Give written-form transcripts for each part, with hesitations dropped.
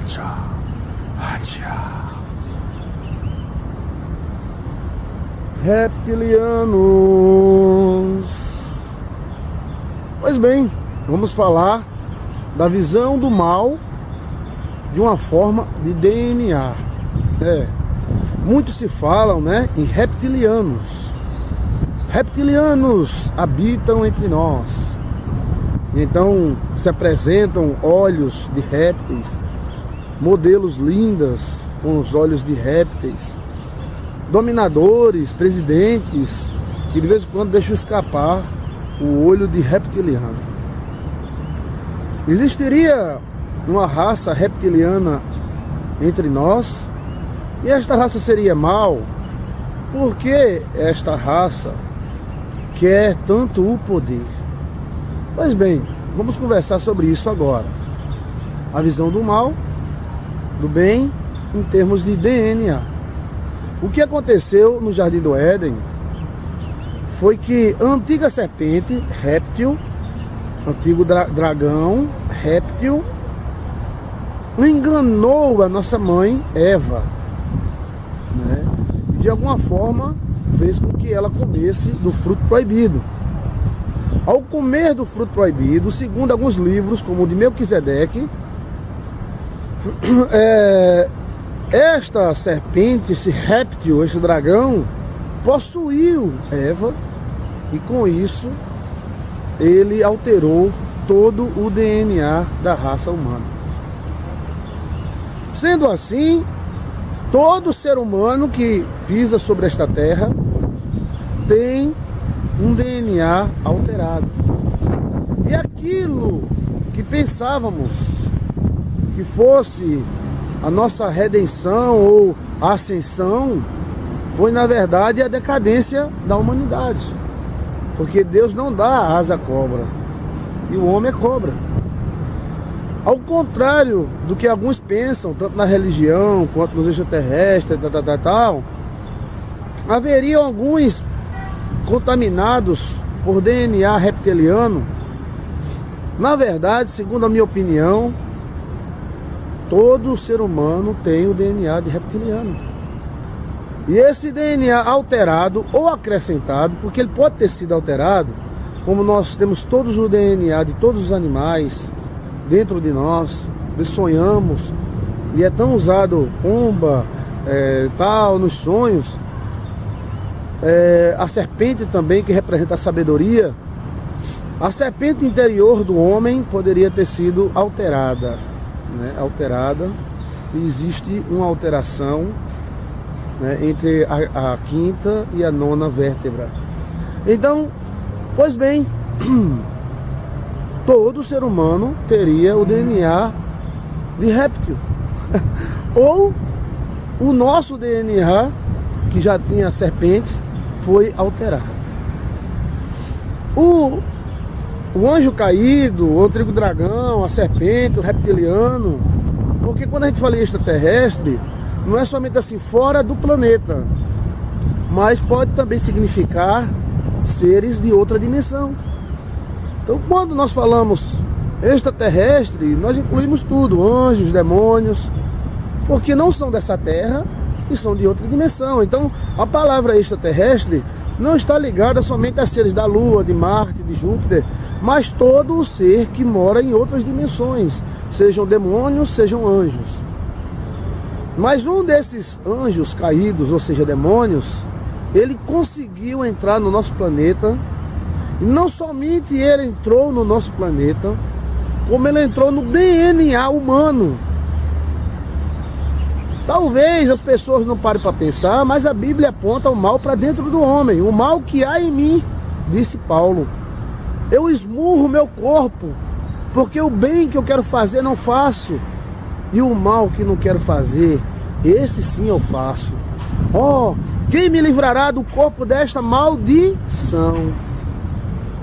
Hacha, hacha. Reptilianos. Pois bem, vamos falar da visão do mal de uma forma de DNA. Muitos se falam, em reptilianos. Reptilianos habitam entre nós. Então se apresentam olhos de répteis, modelos lindas com os olhos de répteis, dominadores, presidentes que de vez em quando deixam escapar o olho de reptiliano. Existiria uma raça reptiliana entre nós? E esta raça seria mal? Por que esta raça quer tanto o poder? Pois bem, vamos conversar sobre isso agora. A visão do mal, do bem, em termos de DNA. O que aconteceu no Jardim do Éden foi que a antiga serpente, réptil, antigo dragão, réptil, enganou a nossa mãe Eva, e de alguma forma fez com que ela comesse do fruto proibido. Ao comer do fruto proibido, segundo alguns livros, como o de Melquisedeque, esta serpente, esse réptil, esse dragão, possuiu Eva e com isso ele alterou todo o DNA da raça humana. Sendo assim, todo ser humano que pisa sobre esta terra tem um DNA alterado. E aquilo que pensávamos que fosse a nossa redenção ou ascensão foi na verdade a decadência da humanidade. Porque Deus não dá asa à cobra e o homem é cobra. Ao contrário do que alguns pensam, tanto na religião quanto nos extraterrestres, haveriam alguns contaminados por DNA reptiliano. Na verdade, segundo a minha opinião, todo ser humano tem o DNA de reptiliano. E esse DNA alterado ou acrescentado, porque ele pode ter sido alterado, como nós temos todos o DNA de todos os animais dentro de nós, sonhamos, e é tão usado pomba, nos sonhos. A serpente também, que representa a sabedoria. A serpente interior do homem poderia ter sido alterada, alterada, e existe uma alteração entre a quinta e a nona vértebra. Então, pois bem, todo ser humano teria o DNA de réptil. Ou o nosso DNA, que já tinha serpentes, foi alterado. O anjo caído, o antigo dragão, a serpente, o reptiliano, porque quando a gente fala extraterrestre, não é somente assim fora do planeta, mas pode também significar seres de outra dimensão. Então, quando nós falamos extraterrestre, nós incluímos tudo, anjos, demônios, porque não são dessa terra e são de outra dimensão. Então, a palavra extraterrestre não está ligada somente a seres da Lua, de Marte, de Júpiter, mas todo o ser que mora em outras dimensões, sejam demônios, sejam anjos. Mas um desses anjos caídos, ou seja, demônios, ele conseguiu entrar no nosso planeta. E não somente ele entrou no nosso planeta, como ele entrou no DNA humano. Talvez as pessoas não parem para pensar, mas a Bíblia aponta o mal para dentro do homem. O mal que há em mim, disse Paulo. Eu esmurro o meu corpo, porque o bem que eu quero fazer não faço. E o mal que não quero fazer, esse sim eu faço. Quem me livrará do corpo desta maldição?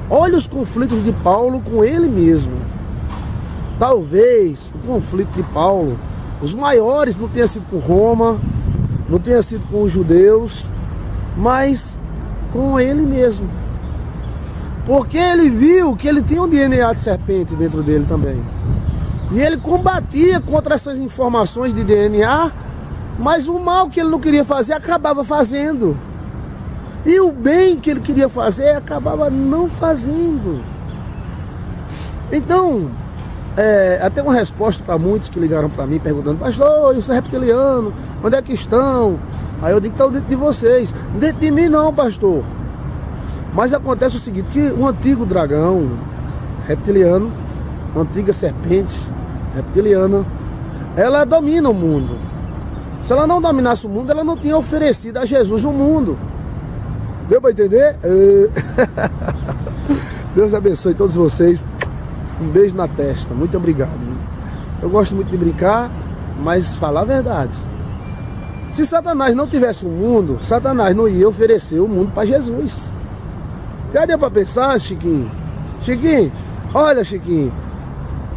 Olha os conflitos de Paulo com ele mesmo. Talvez o conflito de Paulo, os maiores, não tenha sido com Roma, não tenha sido com os judeus, mas com ele mesmo. Porque ele viu que ele tinha um DNA de serpente dentro dele também. E ele combatia contra essas informações de DNA, mas o mal que ele não queria fazer, acabava fazendo. E o bem que ele queria fazer, acabava não fazendo. Então, até uma resposta para muitos que ligaram para mim perguntando: pastor, eu sou reptiliano, onde é que estão? Aí eu digo: estão dentro de vocês. Dentro de mim não, pastor. Mas acontece o seguinte, que o antigo dragão reptiliano, a antiga serpente reptiliana, ela domina o mundo. Se ela não dominasse o mundo, ela não tinha oferecido a Jesus no mundo. Deu para entender? Deus abençoe todos vocês. Um beijo na testa. Muito obrigado. Eu gosto muito de brincar, mas falar a verdade. Se Satanás não tivesse um mundo, Satanás não ia oferecer o mundo para Jesus. Já deu para pensar, Chiquinho? Chiquinho, olha, Chiquinho.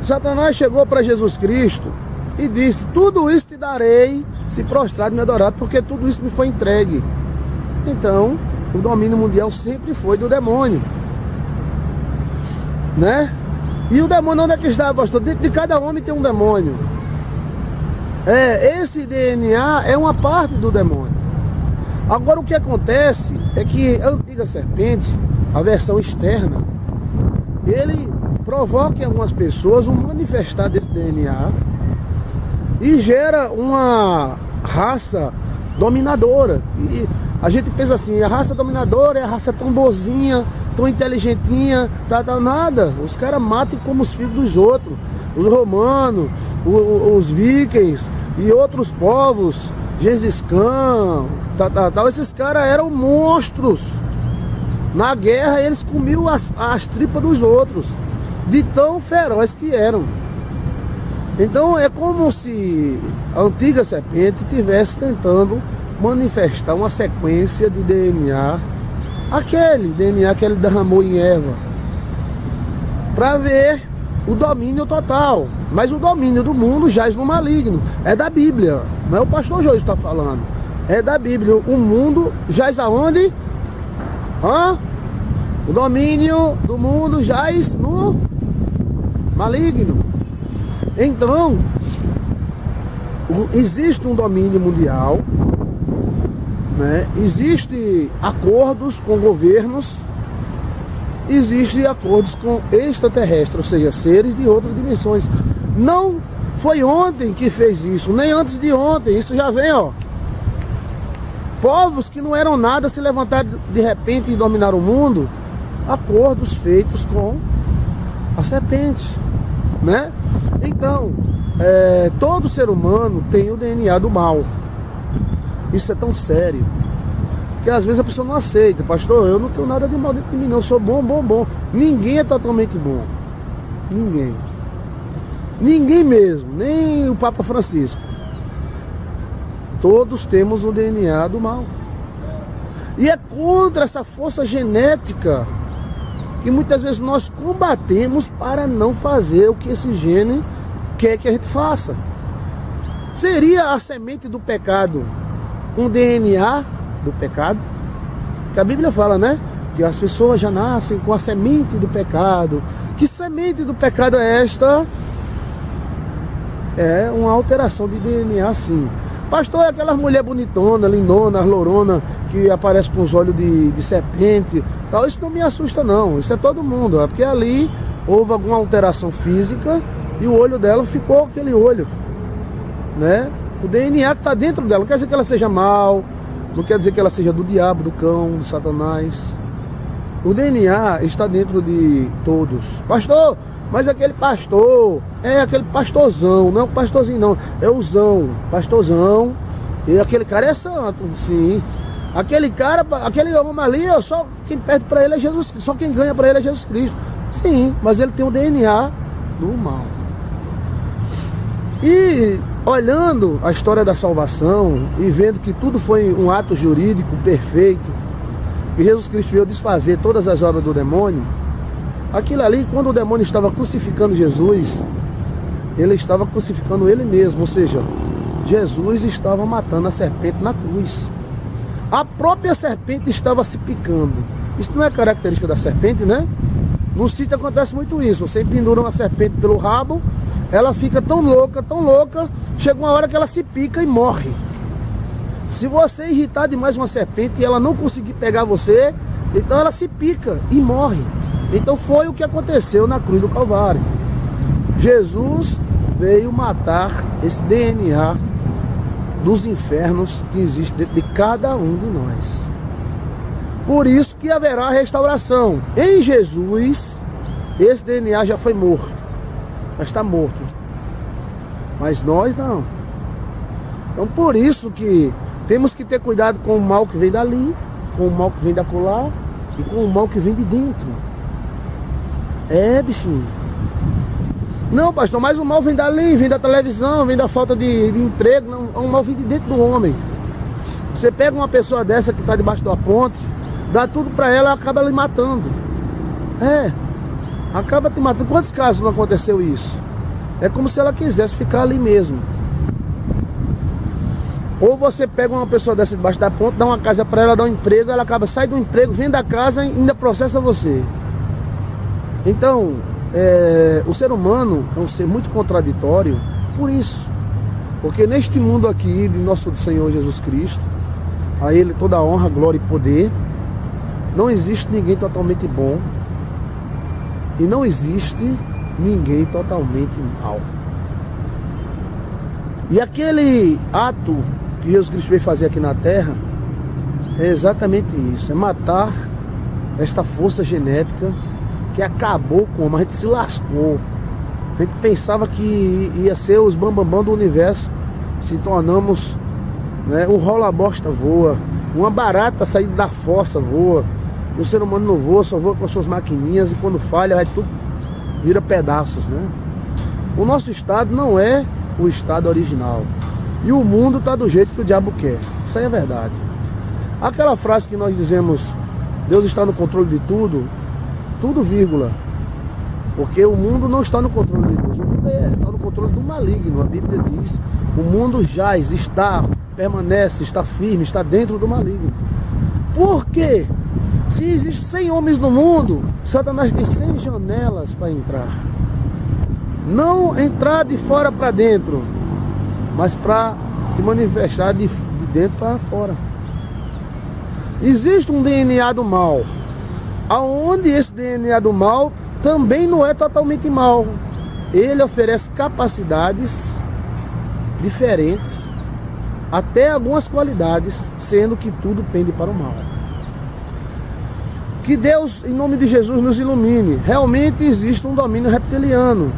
Satanás chegou para Jesus Cristo e disse: tudo isso te darei se prostrado e me adorar, porque tudo isso me foi entregue. Então, o domínio mundial sempre foi do demônio, né? E o demônio onde é que está, pastor? Dentro de cada homem tem um demônio. Esse DNA é uma parte do demônio. Agora o que acontece é que a antiga serpente, a versão externa, ele provoca em algumas pessoas o manifestar desse DNA e gera uma raça dominadora. E a gente pensa assim: a raça dominadora é a raça tão boazinha, tão inteligentinha, nada. Os caras matam como os filhos dos outros. Os romanos, os vikings e outros povos, Gengis Khan, esses caras eram monstros. Na guerra eles comiam as tripas dos outros, de tão ferozes que eram. Então é como se a antiga serpente estivesse tentando manifestar uma sequência de DNA, aquele DNA que ele derramou em Eva, para ver o domínio total. Mas o domínio do mundo jaz no maligno. É da Bíblia, não é o pastor João que está falando. É da Bíblia. O mundo jaz aonde? O domínio do mundo jaz no maligno. Então, existe um domínio mundial, né? Existem acordos com governos, existem acordos com extraterrestres, ou seja, seres de outras dimensões. Não foi ontem que fez isso, nem antes de ontem. Isso já vem, povos que não eram nada se levantaram de repente e dominaram o mundo. Acordos feitos com a serpente, né? Então, todo ser humano tem o DNA do mal. Isso é tão sério que às vezes a pessoa não aceita. Pastor, eu não tenho nada de mal dentro de mim não, eu sou bom. Ninguém é totalmente bom. Ninguém mesmo, nem o Papa Francisco. Todos temos o DNA do mal. E é contra essa força genética que muitas vezes nós combatemos para não fazer o que esse gene quer que a gente faça. Seria a semente do pecado um DNA do pecado? Que a Bíblia fala, né? Que as pessoas já nascem com a semente do pecado. Que semente do pecado é esta? É uma alteração de DNA, sim. Pastor, é aquelas mulher bonitona, lindona, lourona, que aparece com os olhos de serpente, tal. Isso não me assusta não, isso é todo mundo. É porque ali houve alguma alteração física e o olho dela ficou aquele olho, né? O DNA que está dentro dela, não quer dizer que ela seja mal, não quer dizer que ela seja do diabo, do cão, do Satanás. O DNA está dentro de todos. Pastor, mas aquele pastor é aquele pastorzão, não é o pastorzinho não, é o zão, pastorzão. E aquele cara é santo, sim. Aquele cara, aquele homem ali, só quem perde para ele é Jesus Cristo, só quem ganha para ele é Jesus Cristo. Sim, mas ele tem o DNA do mal. E olhando a história da salvação e vendo que tudo foi um ato jurídico perfeito, que Jesus Cristo veio desfazer todas as obras do demônio, aquilo ali, quando o demônio estava crucificando Jesus, ele estava crucificando ele mesmo, ou seja, Jesus estava matando a serpente na cruz. A própria serpente estava se picando. Isso não é característica da serpente, né? No sítio acontece muito isso. Você pendura uma serpente pelo rabo ela fica tão louca, chega uma hora que ela se pica e morre. Se você irritar demais uma serpente e ela não conseguir pegar você, então ela se pica e morre. Então foi o que aconteceu na cruz do Calvário. Jesus veio matar esse DNA dos infernos que existe dentro de cada um de nós. Por isso que haverá restauração. Em Jesus, esse DNA já foi morto. Já está morto. Mas nós não. Então por isso que temos que ter cuidado com o mal que vem dali, com o mal que vem da colar e com o mal que vem de dentro. Bichinho. Não, pastor, mas o mal vem dali, vem da televisão, vem da falta de emprego. Não, o mal vem de dentro do homem. Você pega uma pessoa dessa que está debaixo da ponte, dá tudo para ela, acaba lhe matando. Acaba te matando. Quantos casos não aconteceu isso? É como se ela quisesse ficar ali mesmo. Ou você pega uma pessoa dessa debaixo da ponte, dá uma casa para ela, dá um emprego, ela acaba, sai do emprego, vem da casa e ainda processa você. Então, o ser humano é um ser muito contraditório por isso. Porque neste mundo aqui de nosso Senhor Jesus Cristo, a Ele toda a honra, glória e poder, não existe ninguém totalmente bom e não existe ninguém totalmente mal. E aquele ato que Jesus Cristo veio fazer aqui na terra é exatamente isso, é matar esta força genética que acabou com o homem. A gente se lascou. A gente pensava que ia ser os bambambam do universo, se tornamos, né, um rola-bosta voa, uma barata saindo da fossa voa, e o ser humano não voa, só voa com as suas maquininhas, e quando falha, vai tudo, vira pedaços, né? O nosso estado não é o estado original. E o mundo está do jeito que o diabo quer. Isso aí é verdade. Aquela frase que nós dizemos, Deus está no controle de tudo, tudo vírgula. Porque o mundo não está no controle de Deus. O mundo está no controle do maligno. A Bíblia diz, o mundo jaz, está, permanece, está firme, está dentro do maligno. Por quê? Se existem 100 homens no mundo, Satanás tem 100 janelas para entrar. Não entrar de fora para dentro, mas para se manifestar de dentro para fora. Existe um DNA do mal, aonde esse DNA do mal também não é totalmente mal. Ele oferece capacidades diferentes, até algumas qualidades, sendo que tudo pende para o mal. Que Deus, em nome de Jesus, nos ilumine. Realmente existe um domínio reptiliano,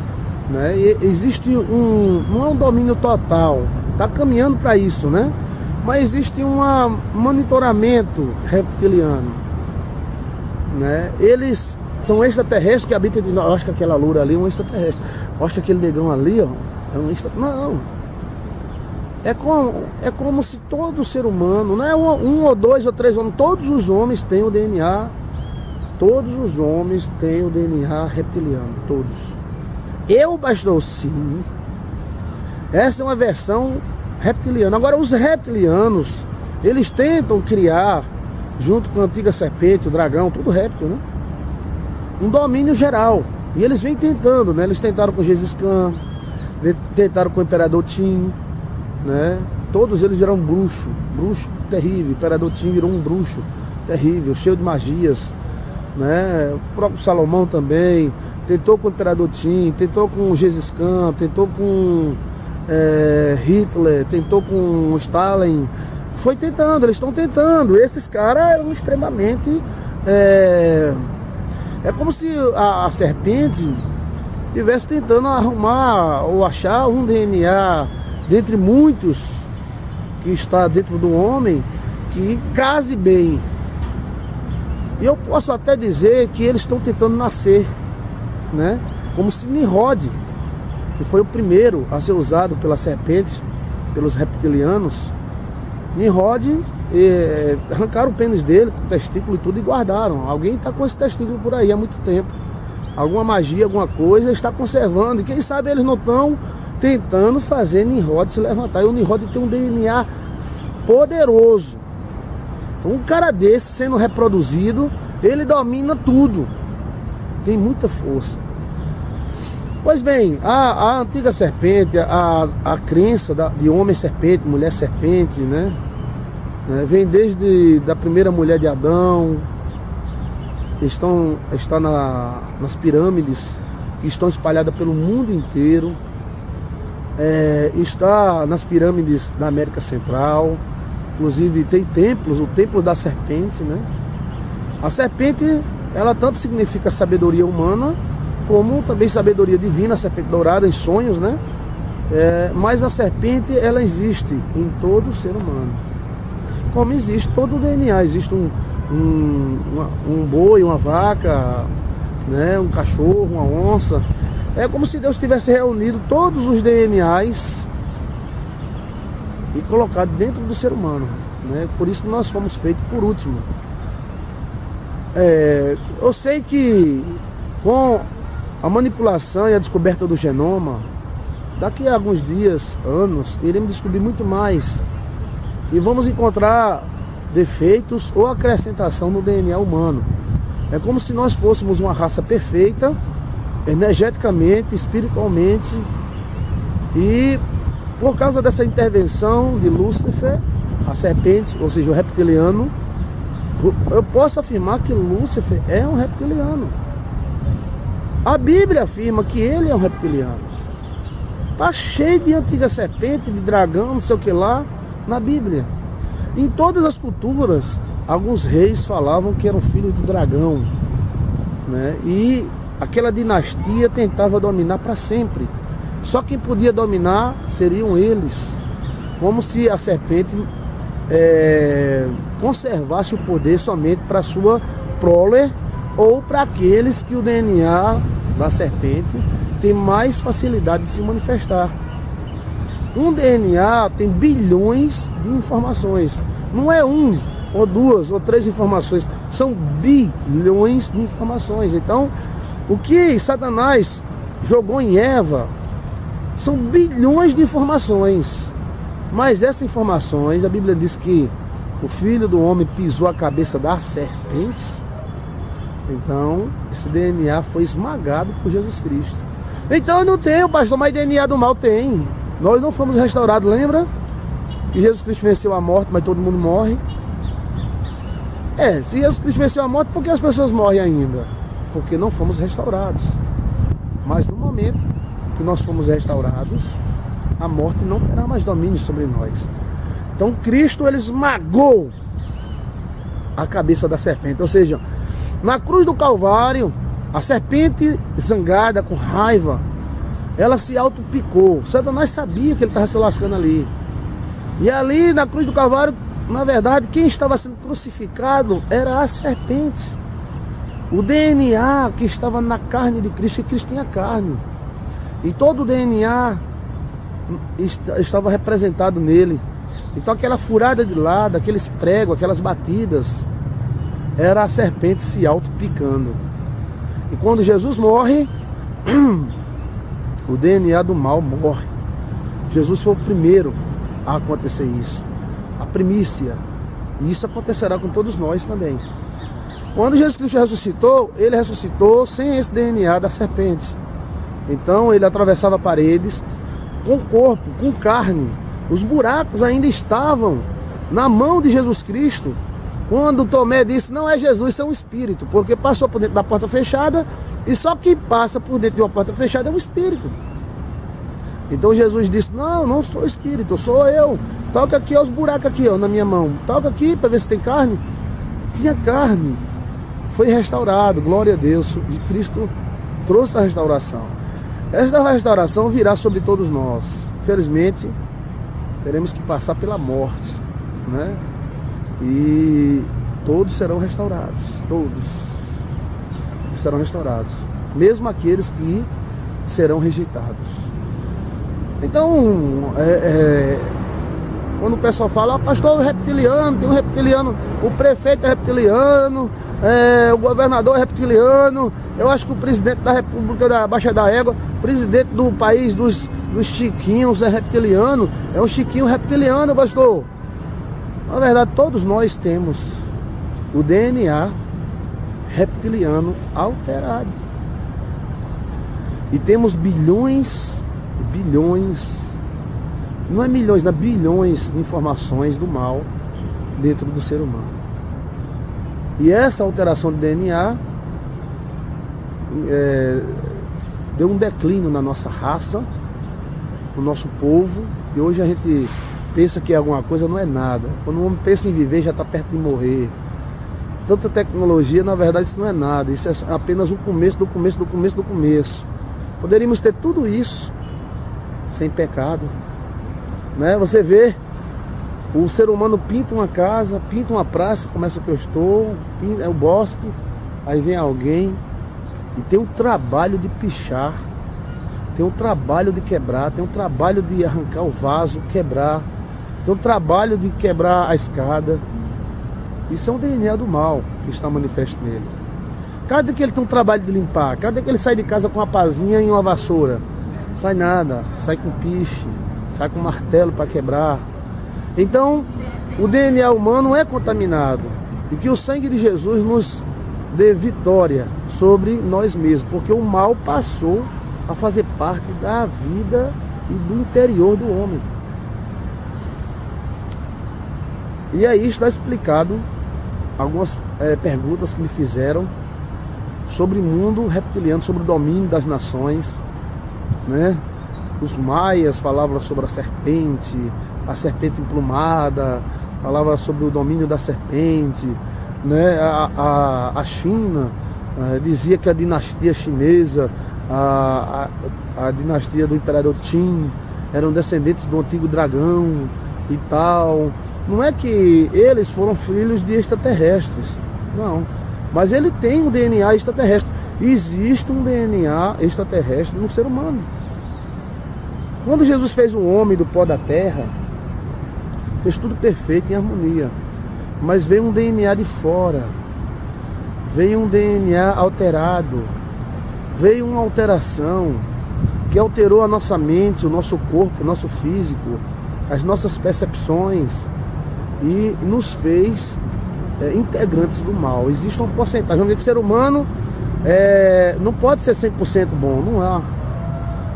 né? E existe não é um domínio total, está caminhando para isso, né? Mas existe um monitoramento reptiliano, né? Eles são extraterrestres que habitam entre nós. Eu acho que aquela loura ali é um extraterrestre. Eu acho que aquele negão ali, ó, é um extraterrestre. Não. É como se todo ser humano, não é um ou dois ou três homens, todos os homens têm o DNA. Todos os homens têm o DNA reptiliano, todos. Eu, pastor, sim. Essa é uma versão reptiliana. Agora, os reptilianos, eles tentam criar, junto com a antiga serpente, o dragão, tudo réptil, né? Um domínio geral. E eles vêm tentando, né? Eles tentaram com Gengis Khan, tentaram com o Imperador Qin, né? Todos eles viraram bruxo terrível. O Imperador Qin virou um bruxo terrível, cheio de magias, né? O próprio Salomão também tentou com o Imperador Qin, tentou com o Gengis Khan, tentou com Hitler, tentou com Stalin. Foi tentando, eles estão tentando. Esses caras eram extremamente... É como se a serpente estivesse tentando arrumar ou achar um DNA dentre muitos que está dentro do homem que case bem. E eu posso até dizer que eles estão tentando nascer, né? Como se Nimrod, que foi o primeiro a ser usado pela serpente, pelos reptilianos. Nimrod, arrancaram o pênis dele, com o testículo e tudo, e guardaram. Alguém está com esse testículo por aí há muito tempo. Alguma magia, alguma coisa está conservando. E quem sabe eles não estão tentando fazer Nimrod se levantar. E o Nimrod tem um DNA poderoso. Então, um cara desse sendo reproduzido, ele domina tudo. Tem muita força. Pois bem, a antiga serpente, a crença de homem serpente, mulher serpente, né? Vem desde da primeira mulher de Adão, está nas pirâmides que estão espalhadas pelo mundo inteiro, está nas pirâmides da América Central, inclusive tem templos, o templo da serpente, né? A serpente, ela tanto significa sabedoria humana, como também sabedoria divina, a serpente dourada em sonhos, né? Mas a serpente, ela existe em todo ser humano. Como existe todo o DNA, existe um boi, uma vaca, né? Um cachorro, uma onça. É como se Deus tivesse reunido todos os DNAs e colocado dentro do ser humano, né? Por isso que nós fomos feitos por último. Eu sei que com a manipulação e a descoberta do genoma, daqui a alguns dias, anos, iremos descobrir muito mais e vamos encontrar defeitos ou acrescentação no DNA humano. É como se nós fôssemos uma raça perfeita, energeticamente, espiritualmente, e por causa dessa intervenção de Lúcifer, a serpente, ou seja, o reptiliano, eu posso afirmar que Lúcifer é um reptiliano. A Bíblia afirma que ele é um reptiliano. Está cheio de antiga serpente, de dragão, não sei o que lá, na Bíblia. Em todas as culturas, alguns reis falavam que eram filhos do dragão, né? E aquela dinastia tentava dominar para sempre. Só quem podia dominar seriam eles. Como se a serpente conservasse o poder somente para sua prole, ou para aqueles que o DNA da serpente tem mais facilidade de se manifestar. Um DNA tem bilhões de informações. Não é um, ou duas, ou três informações. São bilhões de informações. Então, o que Satanás jogou em Eva são bilhões de informações. Mas essas informações, a Bíblia diz que o Filho do Homem pisou a cabeça da serpente. Então, esse DNA foi esmagado por Jesus Cristo. Então eu não tenho, pastor, mas DNA do mal tem. Nós não fomos restaurados, lembra? Que Jesus Cristo venceu a morte, mas todo mundo morre. Se Jesus Cristo venceu a morte, por que as pessoas morrem ainda? Porque não fomos restaurados. Mas no momento que nós fomos restaurados, a morte não terá mais domínio sobre nós. Então Cristo, ele esmagou a cabeça da serpente. Ou seja, na cruz do Calvário, a serpente zangada, com raiva, ela se auto-picou. Satanás sabia que ele estava se lascando ali. E ali na cruz do Calvário, na verdade, quem estava sendo crucificado era a serpente. O DNA que estava na carne de Cristo, que Cristo tinha carne. E todo o DNA estava representado nele. Então aquela furada de lado, aqueles pregos, aquelas batidas, era a serpente se auto-picando. E quando Jesus morre, o DNA do mal morre. Jesus foi o primeiro a acontecer isso, a primícia. E isso acontecerá com todos nós também. Quando Jesus Cristo ressuscitou, ele ressuscitou sem esse DNA da serpente. Então ele atravessava paredes com corpo, com carne. Os buracos ainda estavam na mão de Jesus Cristo. Quando Tomé disse, não é Jesus, é um espírito, porque passou por dentro da porta fechada, e só quem passa por dentro de uma porta fechada é um espírito. Então Jesus disse, não sou espírito, sou eu. Toca aqui, ó, os buracos aqui, ó, na minha mão. Toca aqui para ver se tem carne. Tinha carne. Foi restaurado, glória a Deus. Cristo trouxe a restauração. Esta restauração virá sobre todos nós. Felizmente, teremos que passar pela morte, né? E todos serão restaurados, todos serão restaurados, mesmo aqueles que serão rejeitados. Então, quando o pessoal fala, pastor, reptiliano, tem um reptiliano, o prefeito é reptiliano, o governador é reptiliano, eu acho que o presidente da República da Baixa da Égua, presidente do país dos chiquinhos é reptiliano, é um chiquinho reptiliano, pastor. Na verdade, todos nós temos o DNA reptiliano alterado. E temos não é milhões, não, bilhões de informações do mal dentro do ser humano. E essa alteração de DNA deu um declínio na nossa raça, no nosso povo, e hoje a gente pensa que é alguma coisa, não é nada. Quando o homem pensa em viver, já está perto de morrer. Tanta tecnologia, na verdade isso não é nada, isso é apenas o começo do começo do começo do começo. Poderíamos ter tudo isso sem pecado, né? Você vê, o ser humano pinta uma casa, pinta uma praça, começa que eu estou, é o bosque, aí vem alguém e tem um trabalho de pichar, tem um trabalho de quebrar, tem um trabalho de arrancar o vaso, quebrar, tem um trabalho de quebrar a escada. Isso é um DNA do mal que está manifesto nele. Cada que ele tem um trabalho de limpar, cada que ele sai de casa com uma pazinha e uma vassoura, sai nada, sai com piche, sai com martelo para quebrar. Então, o DNA humano é contaminado. E que o sangue de Jesus nos dê vitória sobre nós mesmos, porque o mal passou a fazer parte da vida e do interior do homem. E aí está explicado algumas perguntas que me fizeram sobre o mundo reptiliano, sobre o domínio das nações, né? Os maias falavam sobre a serpente emplumada, falavam sobre o domínio da serpente, né? A China dizia que a dinastia chinesa, a dinastia do imperador Qin, eram descendentes do antigo dragão e tal. Não é que eles foram filhos de extraterrestres, não. Mas ele tem um DNA extraterrestre. Existe um DNA extraterrestre no ser humano. Quando Jesus fez o homem do pó da terra, fez tudo perfeito, em harmonia. Mas veio um DNA de fora. Veio um DNA alterado. Veio uma alteração que alterou a nossa mente, o nosso corpo, o nosso físico, as nossas percepções, e nos fez integrantes do mal. Existe uma porcentagem, onde o ser humano não pode ser 100% bom, não é.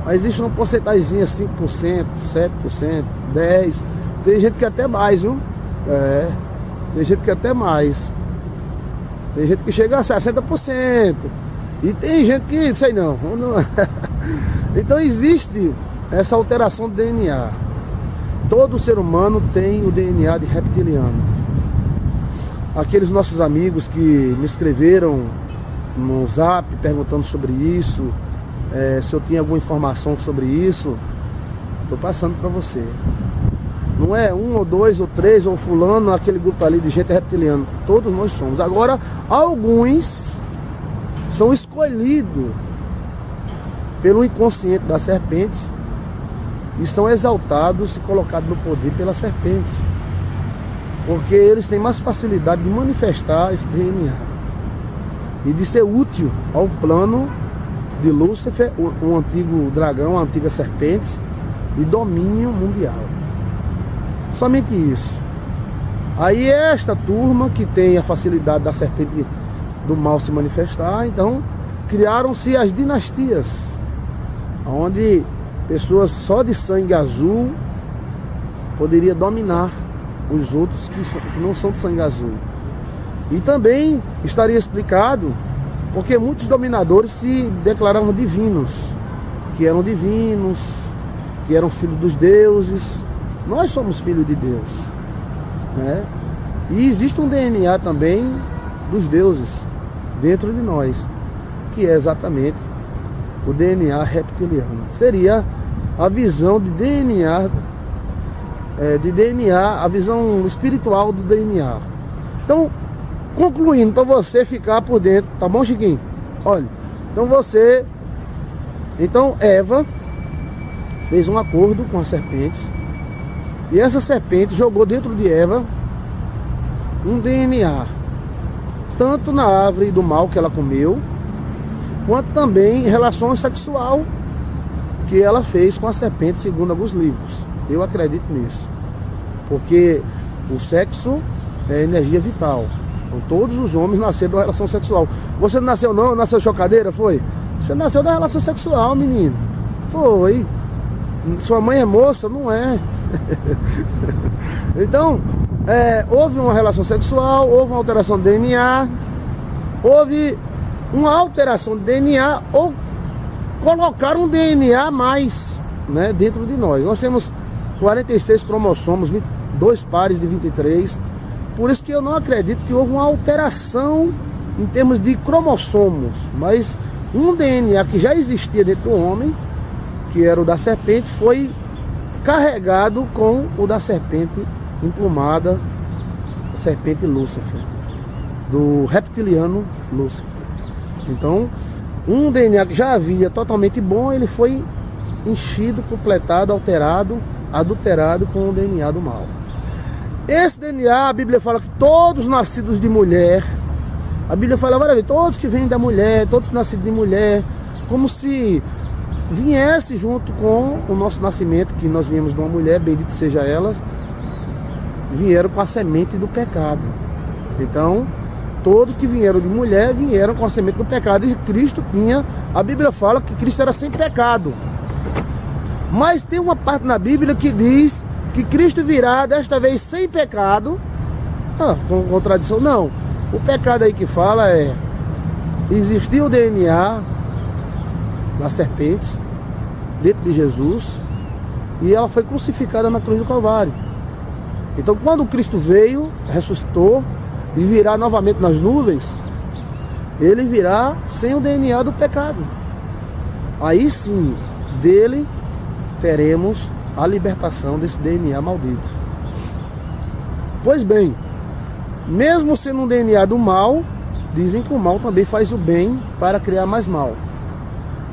Mas existe uma porcentagem, 5%, 7%, 10%. Tem gente que até mais, viu? Tem gente que até mais. Tem gente que chega a 60%. E tem gente que, sei não. Então existe essa alteração do DNA. Todo ser humano tem o DNA de reptiliano. Aqueles nossos amigos que me escreveram no Zap perguntando sobre isso, se eu tinha alguma informação sobre isso, estou passando para você. Não é um ou dois ou três ou fulano, aquele grupo ali de gente reptiliano. Todos nós somos. Agora, alguns são escolhidos pelo inconsciente da serpente e são exaltados e colocados no poder pela serpente, porque eles têm mais facilidade de manifestar esse DNA e de ser útil ao plano de Lúcifer, um antigo dragão, uma antiga serpente, de domínio mundial. Somente isso. Aí esta turma que tem a facilidade da serpente do mal se manifestar, então criaram-se as dinastias, onde pessoas só de sangue azul poderia dominar os outros que não são de sangue azul. E também estaria explicado porque muitos dominadores se declaravam divinos, que eram filhos dos deuses. Nós somos filhos de Deus, né? E existe um DNA também dos deuses dentro de nós, que é exatamente o DNA reptiliano. Seria a visão de DNA, a visão espiritual do DNA. Então, concluindo, para você ficar por dentro, tá bom, Chiquinho? Olha, então Eva fez um acordo com as serpentes, e essa serpente jogou dentro de Eva um DNA, tanto na árvore do mal que ela comeu, quanto também em relação sexual que ela fez com a serpente, segundo alguns livros. Eu acredito nisso, porque o sexo é energia vital. Então todos os homens nasceram de uma relação sexual. Você não nasceu não? Nasceu chocadeira, foi? Você nasceu da relação sexual, menino. Foi. Sua mãe é moça? Não é. Então, houve uma relação sexual, houve uma alteração de DNA, houve uma alteração de DNA ou colocar um DNA a mais, né, dentro de nós. Nós temos 46 cromossomos, 2 pares de 23. Por isso que eu não acredito que houve uma alteração em termos de cromossomos, mas um DNA que já existia dentro do homem, que era o da serpente, foi carregado com o da serpente emplumada, a serpente Lúcifer, do reptiliano Lúcifer. Então, um DNA que já havia totalmente bom, ele foi enchido, completado, alterado, adulterado com o DNA do mal. Esse DNA, a Bíblia fala que todos nascidos de mulher, a Bíblia fala várias vezes, todos que vêm da mulher, todos nascidos de mulher, como se viesse junto com o nosso nascimento, que nós viemos de uma mulher, bendito seja ela, vieram com a semente do pecado. Então, todos que vieram de mulher vieram com a semente do pecado. E Cristo tinha, a Bíblia fala que Cristo era sem pecado. Mas tem uma parte na Bíblia que diz que Cristo virá desta vez sem pecado. Com contradição, não. O pecado aí que fala existiu o DNA das serpentes dentro de Jesus e ela foi crucificada na cruz do Calvário. Então, quando Cristo veio, ressuscitou e virá novamente nas nuvens, ele virá sem o DNA do pecado. Aí sim, dele teremos a libertação desse DNA maldito. Pois bem, mesmo sendo um DNA do mal, dizem que o mal também faz o bem para criar mais mal.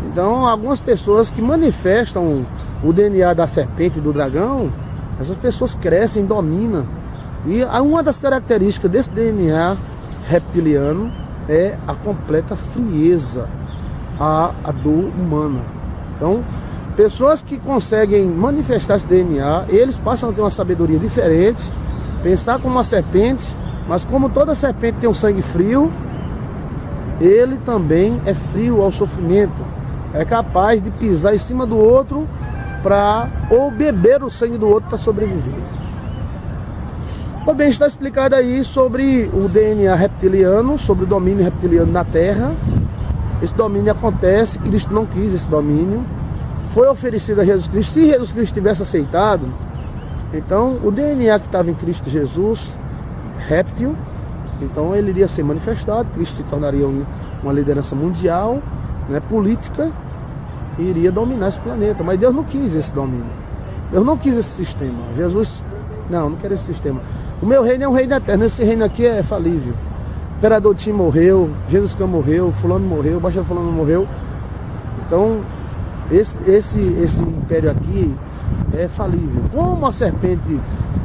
Então, algumas pessoas que manifestam o DNA da serpente e do dragão, essas pessoas crescem, dominam. E uma das características desse DNA reptiliano é a completa frieza, a dor humana. Então, pessoas que conseguem manifestar esse DNA, eles passam a ter uma sabedoria diferente, pensar como uma serpente, mas como toda serpente tem um sangue frio, ele também é frio ao sofrimento. É capaz de pisar em cima do outro ou beber o sangue do outro para sobreviver. Bem, está explicado aí sobre o DNA reptiliano, sobre o domínio reptiliano na Terra. Esse domínio acontece, Cristo não quis esse domínio. Foi oferecido a Jesus Cristo. Se Jesus Cristo tivesse aceitado, então o DNA que estava em Cristo Jesus, réptil, então ele iria ser manifestado, Cristo se tornaria uma liderança mundial, né, política, e iria dominar esse planeta. Mas Deus não quis esse domínio. Deus não quis esse sistema. Jesus, não quero esse sistema. O meu reino é um reino eterno. Esse reino aqui é falível. O imperador Tim morreu, Jesus Cristo morreu, fulano morreu, Baixo fulano morreu. Então, esse império aqui é falível. Como a serpente,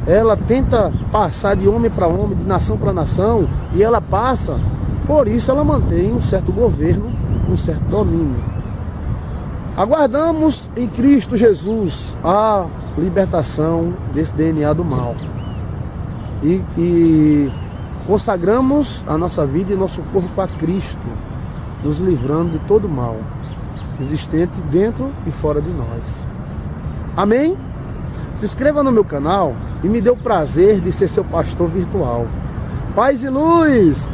ela tenta passar de homem para homem, de nação para nação, e ela passa, por isso ela mantém um certo governo, um certo domínio. Aguardamos em Cristo Jesus a libertação desse DNA do mal. E consagramos a nossa vida e nosso corpo a Cristo, nos livrando de todo mal existente dentro e fora de nós. Amém? Se inscreva no meu canal e me dê o prazer de ser seu pastor virtual. Paz e luz!